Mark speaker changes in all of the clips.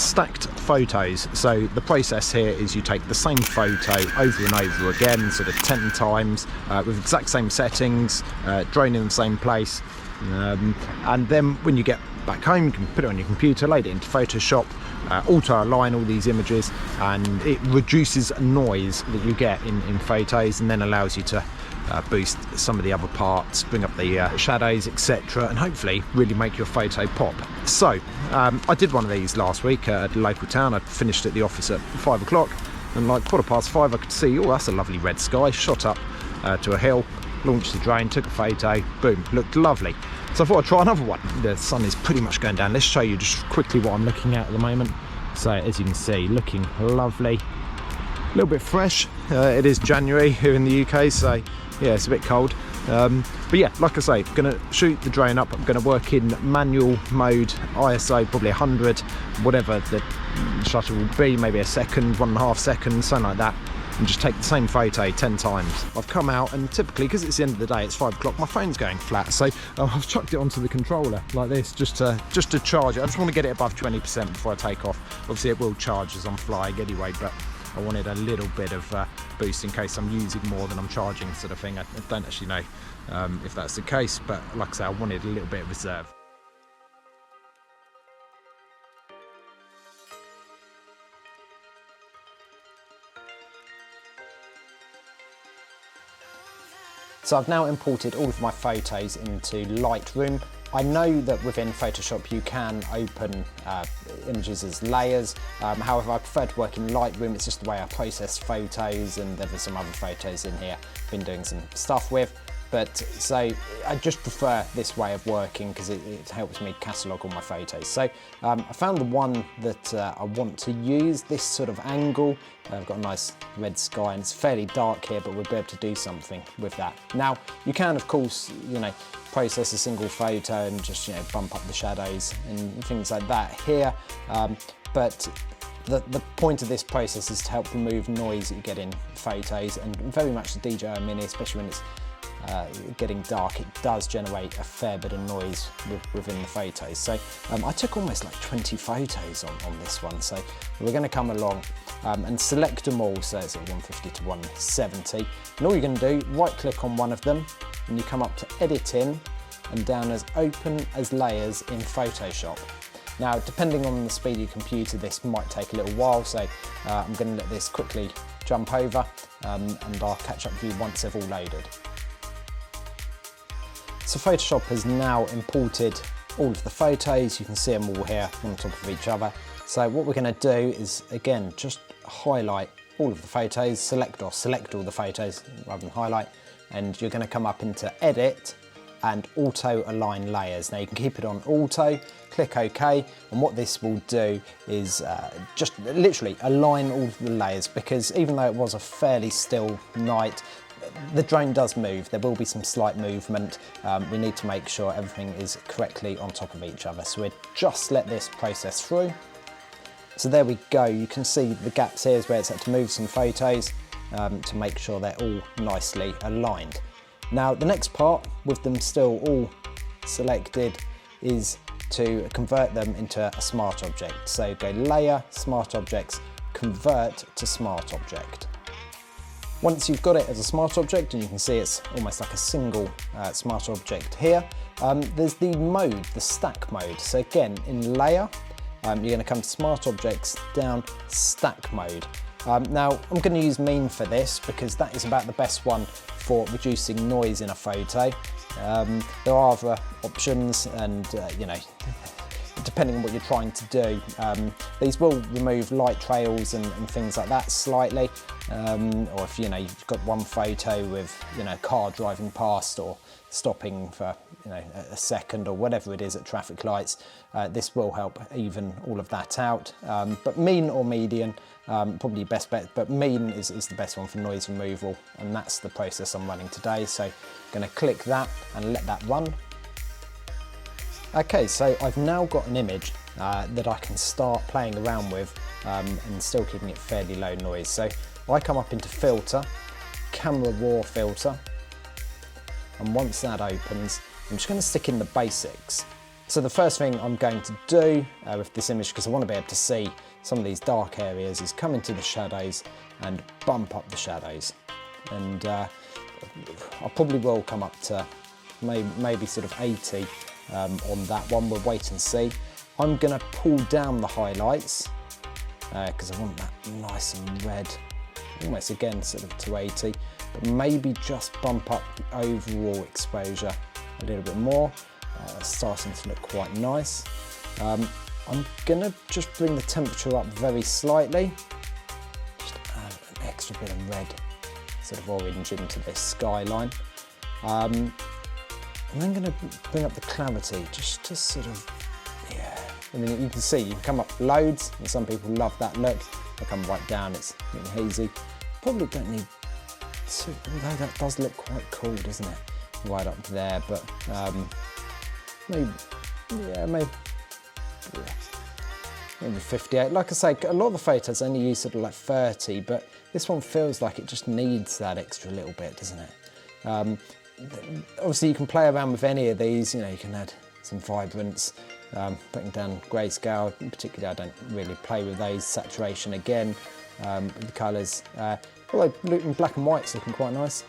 Speaker 1: stacked photos. So the process here is you take the same photo over and over again, sort of 10 times, with exact same settings, drone in the same place, and then when you get back home you can put it on your computer, load it into Photoshop, auto align all these images, and it reduces noise that you get in photos, and then allows you to boost some of the other parts, bring up the shadows, etc., and hopefully really make your photo pop. So I did one of these last week at a local town. I finished at the office at 5 o'clock, and like 5:15 I could see, oh, that's a lovely red sky. Shot up to a hill, launched the drone, took a photo, boom, looked lovely. So I thought I'd try another one. The sun is pretty much going down. Let's show you just quickly what I'm looking at the moment. So as you can see, looking lovely, a little bit fresh. It is January here in the UK, so yeah, it's a bit cold. But yeah, like I say, I'm going to shoot the drone up. I'm going to work in manual mode, ISO probably 100, whatever the shutter will be, maybe a second, 1.5 seconds, something like that, and just take the same photo 10 times. I've come out, and typically, because it's the end of the day, it's 5 o'clock, my phone's going flat, so I've chucked it onto the controller like this, just to charge it. I just want to get it above 20% before I take off. Obviously it will charge as I'm flying anyway, but I wanted a little bit of boost in case I'm using more than I'm charging, sort of thing. I don't actually know if that's the case, but like I say, I wanted a little bit of reserve. So I've now imported all of my photos into Lightroom. I know that within Photoshop you can open images as layers, however I prefer to work in Lightroom. It's just the way I process photos, and there were some other photos in here I've been doing some stuff with. But so I just prefer this way of working because it helps me catalogue all my photos. So I found the one that I want to use, this sort of angle. I've got a nice red sky and it's fairly dark here, but we'll be able to do something with that. Now you can of course, process a single photo and just bump up the shadows and things like that here, but the point of this process is to help remove noise that you get in photos, and very much the DJI Mini, especially when it's getting dark, it does generate a fair bit of noise within the photos. So I took almost like 20 photos on this one, so we're going to come along and select them all. So it's at 150 to 170, and all you're going to do, right click on one of them and you come up to editing and down as open as layers in Photoshop. Now depending on the speed of your computer, this might take a little while, so I'm going to let this quickly jump over and I'll catch up with you once they've all loaded. So Photoshop has now imported all of the photos. You can see them all here on top of each other. So what we're going to do is, again, just highlight all of the photos, select all the photos rather than highlight, and you're going to come up into Edit and Auto Align Layers. Now you can keep it on Auto, click OK, and what this will do is just literally align all of the layers, because even though it was a fairly still night, the drone does move. There will be some slight movement. We need to make sure everything is correctly on top of each other. So we'll just let this process through. So there we go. You can see the gaps here is where it's had to move some photos to make sure they're all nicely aligned. Now the next part, with them still all selected, is to convert them into a smart object. So go Layer, Smart Objects, Convert to Smart Object. Once you've got it as a smart object, and you can see it's almost like a single smart object here, there's the mode, the stack mode. So again, in Layer, you're going to come to Smart Objects, down Stack Mode. Now I'm going to use Mean for this because that is about the best one for reducing noise in a photo. There are other options, and depending on what you're trying to do. These will remove light trails and things like that slightly, or if you've got one photo with a car driving past or stopping for a second or whatever it is at traffic lights, this will help even all of that out. But Mean or Median, probably best bet, but Mean is the best one for noise removal, and that's the process I'm running today. So I'm going to click that and let that run. Okay, so I've now got an image that I can start playing around with and still keeping it fairly low noise. So I come up into Filter, Camera Raw Filter, and once that opens, I'm just going to stick in the basics. So the first thing I'm going to do with this image, because I want to be able to see some of these dark areas, is come into the shadows and bump up the shadows. And I probably will come up to maybe sort of 80 on that one. We'll wait and see. I'm going to pull down the highlights because I want that nice and red, almost again sort of to 80, but maybe just bump up the overall exposure a little bit more. It's starting to look quite nice. I'm going to just bring the temperature up very slightly, just add an extra bit of red, sort of orange into this skyline. I'm then going to bring up the clarity just to sort of, yeah, I mean, you can see you can come up loads, and some people love that look. I come right down, it's really hazy. Probably don't need to, although that does look quite cool, doesn't it? Right up there, but maybe 58. Like I say, a lot of the photos only use sort of like 30, but this one feels like it just needs that extra little bit, doesn't it? Obviously you can play around with any of these, you know, you can add some vibrance, putting down grayscale. Particularly I don't really play with those. Saturation again, with the colours, although in black and white's looking quite nice.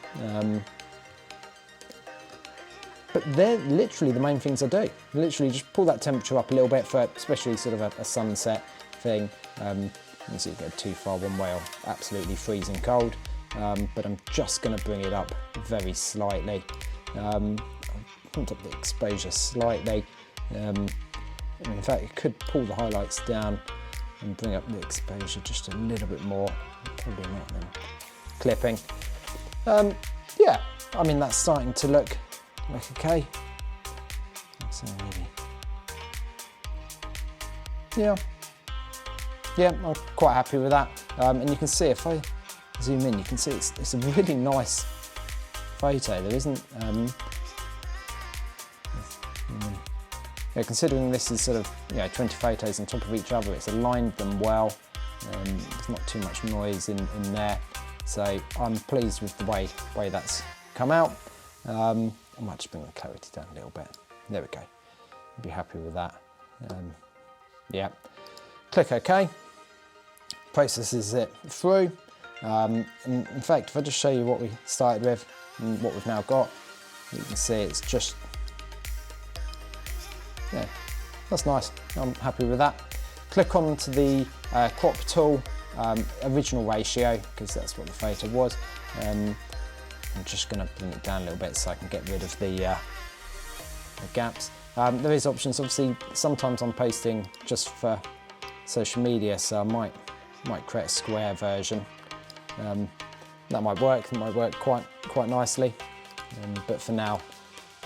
Speaker 1: But they're literally the main things I do. Literally just pull that temperature up a little bit for especially sort of a sunset thing. So you go too far one way or absolutely freezing cold. But I'm just going to bring it up very slightly. I'll pump up the exposure slightly. In fact, you could pull the highlights down and bring up the exposure just a little bit more. Probably not then. Clipping. Yeah, I mean, that's starting to look okay. So maybe. Yeah, I'm quite happy with that. And you can see if I zoom in, you can see it's a really nice photo. There isn't, considering this is sort of 20 photos on top of each other, it's aligned them well. There's not too much noise in there, so I'm pleased with the way that's come out. I might just bring the clarity down a little bit. There we go. I'll be happy with that. Yeah. Click OK. Processes it through. In fact, if I just show you what we started with and what we've now got, you can see it's just, yeah, that's nice. I'm happy with that. Click on to the crop tool, original ratio, because that's what the photo was. I'm just going to bring it down a little bit so I can get rid of the gaps. There is options, obviously. Sometimes I'm posting just for social media, so I might create a square version. That might work. It might work quite nicely. But for now,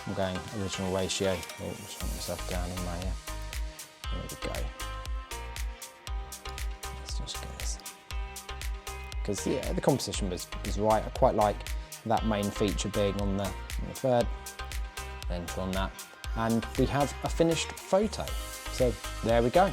Speaker 1: I'm going original ratio. Oh, just put myself down in my. There we go. Let's just get this. Because yeah, the composition was right. I quite like that main feature being on the third. Enter on that, and we have a finished photo. So there we go.